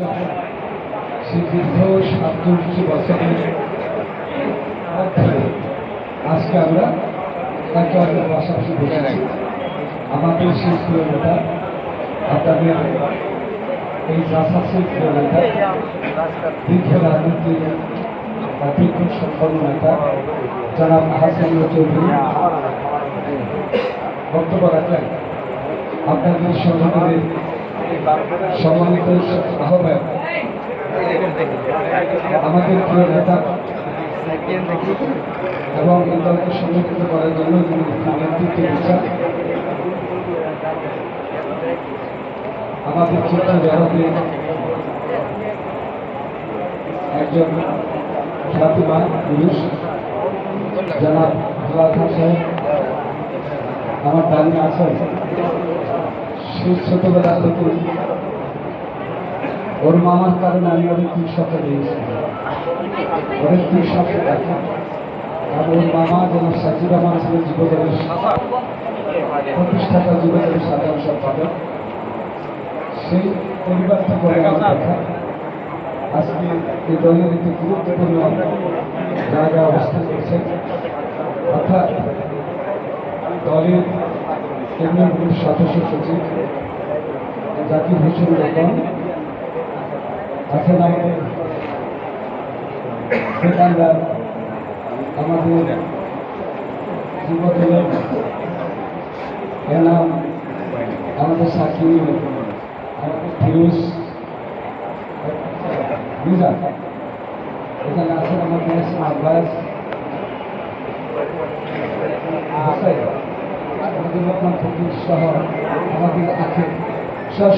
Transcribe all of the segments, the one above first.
সেই দীর্ঘ 47 বছরের আজকে আমরা তাকে আমাদের পাশাপাশি বসেছি। আমাদের সেই প্রিয় নেতা, আপনাদের এই জাসাসের প্রিয় নেতা, দীর্ঘ রাজনীতির দীর্ঘ সম্পন্ন নেতা জনাব হাসান চৌধুরী বক্তব্য রাখলেন। আপনাদের সংগঠনের সম্মানিত আহ্বায়ক, আমাদের প্রিয় নেতা এবং এই দলকে সংগঠিত করার জন্য যিনি নেতৃত্ব দিচ্ছেন, আমাদের চিত্র জগতে একজন খ্যাতিমান পুরুষ জনাব দুলাল খান সাহেব আমার ডানে আছেন। সেই ছোটবেলা থেকে ওর মামার কারণে আমি অনেক কৃষকে দিয়েছিলাম, অনেক কৃষকে দেখা। আর ওর মামা যেন সাজিরা মানুষের যুবদলের প্রতিষ্ঠাতা যুবদলের সাধারণ সম্পাদক, সেই পরিবার থেকে আমার দেখা আজকে এই দলের একটি গুরুত্বপূর্ণ জায়গায় অবস্থান করছে। অর্থাৎ দলের কেন্দ্রীয় গ্রুপ সদস্য সচিব জাকির হোসেন রতন আছেন, আমাদের সেখানকার আমাদের যুবদলের এনাম, আমাদের সাকিব, আমাদের ফিরোজ মিজান, এখানে আছেন আমাদের আব্বাস, আমাদের লোকমান ফকির সহ আমাদের আছে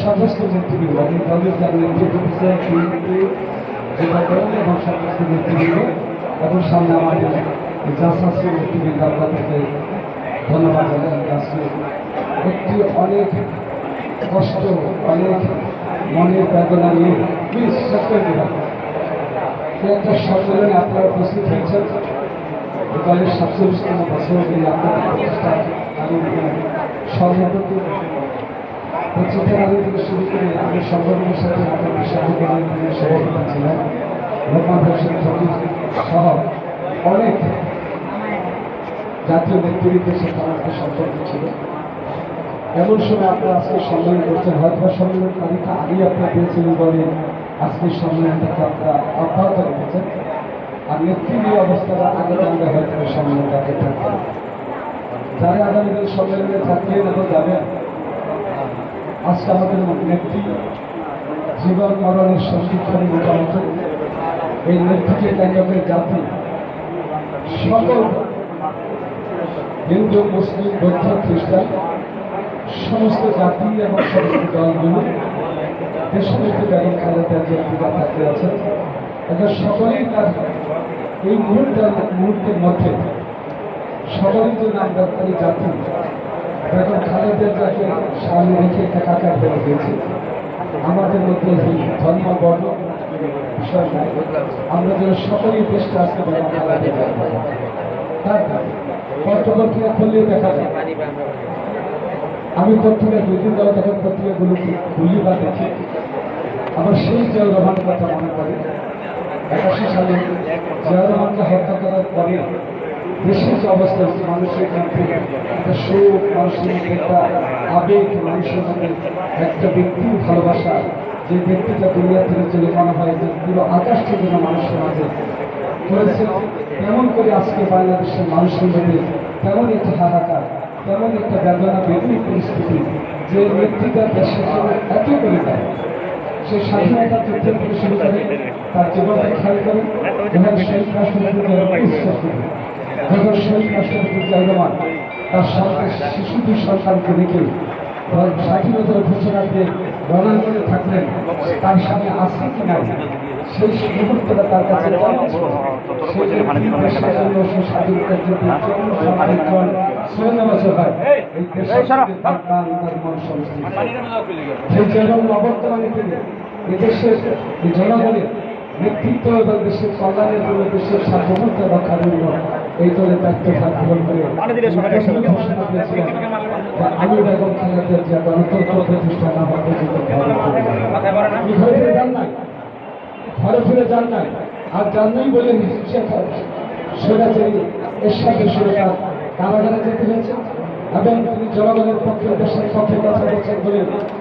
সমস্ত নেতৃবৃন্দ, এই দলের যারা নেতৃত্ব দিচ্ছে এবং সমস্ত নেতৃবৃন্দ এবং সামনে আমাদের জাসাসী নেতৃবৃন্দ, আপনাদেরকে ধন্যবাদ জানাই। আজকে একটি অনেক কষ্ট, অনেক মনের বেদনা নিয়ে প্লিজ শেষ করে দিলাম একটা সম্মেলনে আপনারা উপস্থিত হয়েছেন। দলের 47তম বছর এই আপনাদের প্রতিষ্ঠা আমি সভাপতি প্রতিষ্ঠান আগে থেকে শুরু করে আমি সংগঠনের সাথে আপনাদের সংগঠনের সভাপতি ছিলেন। লোকমান হোসেন ফকির সহ অনেক জাতীয় নেতৃত্বের সাথে আমাদের সম্পর্ক ছিল। এমন সময় আপনারা আজকে সম্মেলন করছেন, হয়তো সম্মেলন তারিখটা আগেই আপনারা পেয়েছিলেন বলে আজকের সম্মেলনটাকে আপনারা অব্যাহত রেখেছেন। আর নেতৃত্বের অবস্থাটা আগে জানলে হয়তো সম্মেলনটাকে থাকবেন। যারা আগামীকাল সম্মেলনে থাকবেন এবং যাবেন, আজকে আমাদের নেত্রী জীবন মরণের সংশিক্ষণের মোটামুটি এই নেতৃত্বে কেন্দ্র করে জাতি সকল হিন্দু, মুসলিম, বৌদ্ধ, খ্রিস্টান সমস্ত জাতি এবং সমস্ত দলগুলো দেশনেত্রী বেগম খালেদা জিয়ার থাকতে আছেন। এটা সকলেই তার এই মুহূর্তের মধ্যে সকলেই যে নাম দরকারি জাতি বেগম খালেদা জিয়াকে সামনে রেখে একাকার হয়ে গেছে। আমাদের মধ্যে এই ধর্ম বর্ণ বিষয় নাই, আমরা যেন সকলেই দেশটা আজকে বেগম খালেদা জিয়া তার পত্রপত্রিকা খুললেই দেখা যায়। আমি পত্রিকা 2 দিন ধরে তখন পত্রিকাগুলো খুলি বা দেখি, আবার সেই জিয়াউর রহমানের কথা মনে করি। 81 সালে জিয়াউর রহমানকে হত্যা করার পরে দেশের যে অবস্থা হচ্ছে, মানুষের মধ্যে একটা শোক, মানুষের মধ্যে একটা আবেগ, মানুষের মধ্যে একটা ব্যক্তির ভালোবাসা, যে ব্যক্তিটা দুনিয়া থেকে চলে মনে হয় যে পুরো আকাশটি যেন মানুষের মাঝে করেছে। তেমন করে আজকে বাংলাদেশের মানুষের মধ্যে তেমন একটা হাহাকার, তেমন একটা বেদনা বেদনী পরিস্থিতি, যে ব্যক্তিটা দেশের জন্য এত করে দেয়। সেই স্বাধীনতা যুদ্ধের থেকে শুরু করে তার জীবনকে খেয়াল করেন এবং শহীদ রাষ্ট্রপতি যখন শহীদ রাষ্ট্রপতি জিয়াউর রহমান তার সরকার শিশুদের সরকারকে রেখে স্বাধীনতার ঘোষণা দিয়ে রণাঙ্গনে থাকলেন, তার সামনে আসে কি নাই সেই মুহূর্তটা তার কাছে স্বাধীনতার জন্য 54 বছর হয় এই সেই জন্য অবর্তমানে তিনি এদেশের জনগণের নেতৃত্ব এবং দেশের কল্যাণের জন্য, দেশের সার্বভৌমত্ব রক্ষার জন্য এই দলের দায়িত্ব পালন করে ঘোষণা করেছিলেন আমি বেগম খালেদা জিয়া গণতন্ত্র প্রতিষ্ঠা না হওয়া পর্যন্ত ঘরে ফিরে যান নাই, ঘরে ফিরে যান নাই। আর জানই বলে স্বৈরাচারী এরশাদের সরকার কারাগারে যেতে হয়েছে এবং তিনি জনগণের পক্ষে দেশের পক্ষে কথা বলছেন বলে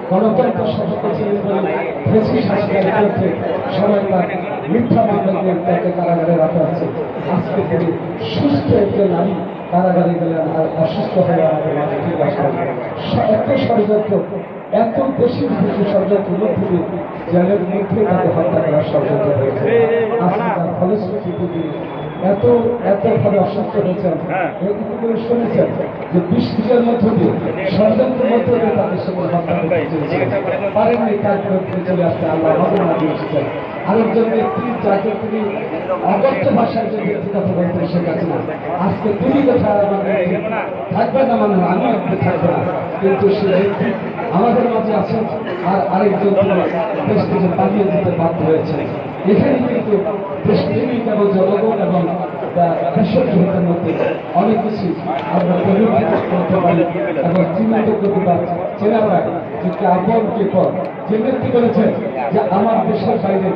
গণতন্ত্র সশক্ত ছিলেন বলে ফেসিস হাসিনার বিরুদ্ধে সবাই তার মিথ্যা মামলা দিয়ে তাকে কারাগারে রাখা হচ্ছে। আজকে তিনি সুস্থ একজন নারী কারাগারে গেলেন আর অসুস্থ হয়ে আমাদের মাঝে ঠিক আসলেন। এত ষড়যন্ত্র, এত বেশি বিদেশি ষড়যন্ত্রের মধ্যে দিয়ে জেলের মধ্যে তাকে হত্যা করার ষড়যন্ত্র হয়েছে। আজকে তার ফলশ্রুতি এত ভাবে অসুস্থ হয়েছেন, শুনেছেন যে 20 দিনের মধ্য দিয়ে ষড়যন্ত্রের মধ্য দিয়ে তাদের সঙ্গে হত্যা পারেননি, তার বিরুদ্ধে চলে আসতে আল্লাহ নজর না দিয়েছিলেন। আরেকজন ব্যক্তি যাকে তিনি অগত্য ভাষায় যে ব্যক্তি কথা বলতেন শেখ হাসিনা, আজকে তিনি কোথায় থাকবে না, মানে আমি আপনি থাকবে না, কিন্তু সে ব্যক্তি আমাদের মাঝে আছেন। আর আরেকজন দেশ থেকে পালিয়ে যেতে বাধ্য হয়েছে। এখানে কিন্তু দেশপ্রেমিক এবং জনগণ এবং দেশপ্রেমিকের মধ্যে অনেক কিছু আমরা করতে পারি এবং চিহ্নিত করতে পারি। চেনা যায় যে আপন কে পর যে ব্যক্তি বলেছে যে আমার দেশের বাইরে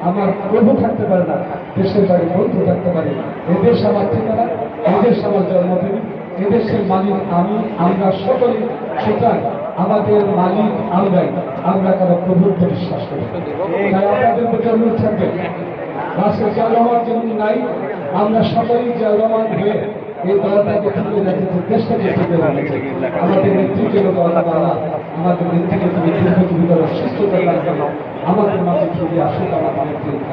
আমার প্রভু থাকতে পারে না, দেশের বাইরে বন্ধু থাকতে পারে। এদেশ আমার ঠিকানা, এদেশ আমার জন্মভূমি, এদেশের মালিক আমি, আমরা সকলে। সুতরাং আমাদের মালিক আমরাই, আমরা কারো প্রভুত্ব বিশ্বাস করি। তাই আপনাদের প্রতি অনুরোধ থাকবে, রাষ্ট্রের জিয়াউর রহমান যেমন নাই, আমরা সকলেই জিয়াউর রহমান হয়ে এই দলটাকে তুলে রেখেছে, দেশটাকে তুলে রেখেছে। আমাদের নেতৃত্বের দলটা বালা, আমাদের নেতৃত্বে তুমি দীর্ঘজীবী সুস্থতা জন্য আমাদের মাঝে ফিরে আসুক আমাদের নেতৃত্ব।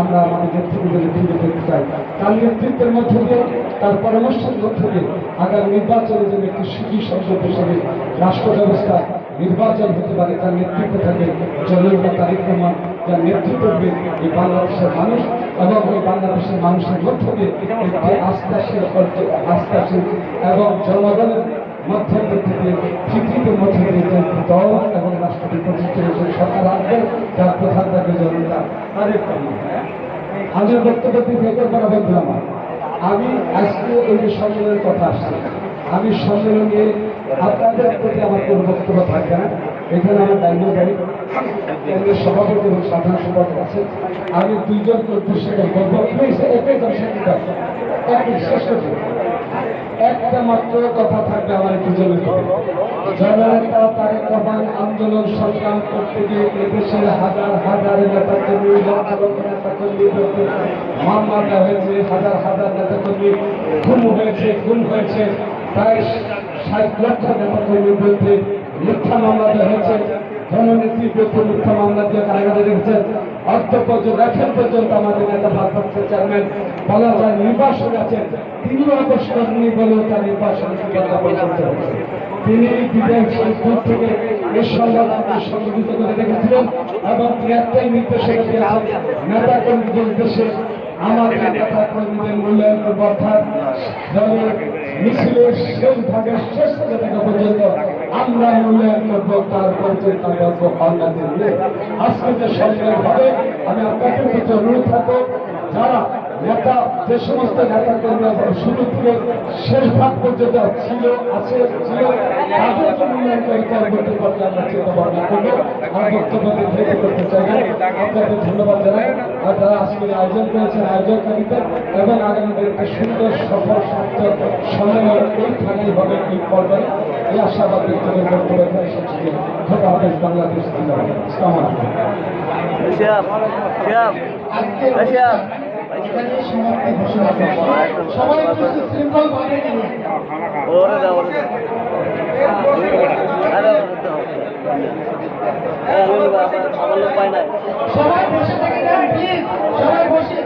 আমরা আমাদের নেতৃত্বকে ফিরে পেতে চাই। তার নেতৃত্বের মধ্য দিয়ে, তার পরামর্শের মধ্য দিয়ে আগামী নির্বাচনের জন্য একটি সুসংগত হিসেবে রাষ্ট্র ব্যবস্থা নির্বাচন হতে পারে। তার নেতৃত্বে থাকে জননেতা তারেক রহমান, যার নেতৃত্ব দেবে এই বাংলাদেশের মানুষ এবং এই বাংলাদেশের মানুষের মধ্য দিয়ে একটি আস্থাশীল এবং জনগণের মধ্যে থেকে স্বীকৃতির মধ্যে দিয়ে দল এবং রাষ্ট্রটি প্রতিষ্ঠিত সরকার আসবে, যার প্রধান থাকবে জনতা তারেক রহমান। আমি বক্তব্য দিয়ে বন্ধু আমার, আমি আজকে ওই যে সম্মেলনের কথা আসছি, আমি সম্মেলনে আপনাদের প্রতি আমার কোনো বক্তব্য থাকবে না। এখানে আমার দায়িত্ব কেন্দ্রের সভাপতি এবং সাধারণ সম্পাদক আছে। আমি দুইজনকে উদ্দেশ্যে বলবো, একটা মাত্র কথা থাকবে আমার দুজনের। জননেতা তারেক রহমান আন্দোলন সংগ্রাম করতে গিয়ে এদেশের হাজার হাজার নেতাকর্মী, নেতাকর্মী মামলা হয়েছে, হাজার হাজার নেতাকর্মী খুন হয়েছে, প্রায় 60 লক্ষ নেতাকর্মীর বিরুদ্ধে মিথ্যা মামলা হয়েছে, জননেত্রীর বিরুদ্ধে মিথ্যা মামলা দিয়ে কারাগারে রেখেছেন। এখন পর্যন্ত আমাদের নেতা ভারপ্রাপ্ত চেয়ারম্যান বলা যায় নির্বাসন আছেন, তিনিও অবশ্য করেননি বলেও তার নির্বাসন তিনি বিদেশ দূর থেকে এই সংবাদকে সংগঠিত করে রেখেছিলেন এবং একটাই নির্দেশনা দিয়েছেন নেতা কর্মীদের উদ্দেশ্যে আমাদের নেতা কর্মীদের মূল্যায়ন করবো, অর্থাৎ দলের মিছিলের শেষ ভাগের শেষ জায়গা পর্যন্ত আমরা মূল্যায়ন করবো, তার পর্যন্ত আজকে যে সম্মেলন হবে আমি আপনাদের কাছে অনুরোধ থাকবো, যারা নেতা যে সমস্ত নেতা কর্মীরা শুরু থেকে শেষ ভাগ পর্যন্ত ছিল তাদেরকে মূল্যায়ন করে পরবর্তী পর্যায়ে আমরা চিন্তা ভাবনা করবো। আর বক্তব্য দীর্ঘায়িত করতে চাই না, আপনাদের ধন্যবাদ জানাই। আর যারা আজকের আয়োজন করেছেন আয়োজনকারীতে এবং আগামী দিনে সুন্দর সফল সার্থক সম্মেলন ওইখানেই হবে এই পর্বে, এই আশাবাদ ব্যক্ত করে বক্তব্য খোদা হাফেজ। বাংলাদেশ সবাই শৃঙ্খল সবাই বসে থাকেন প্লিজ, সবাই বসে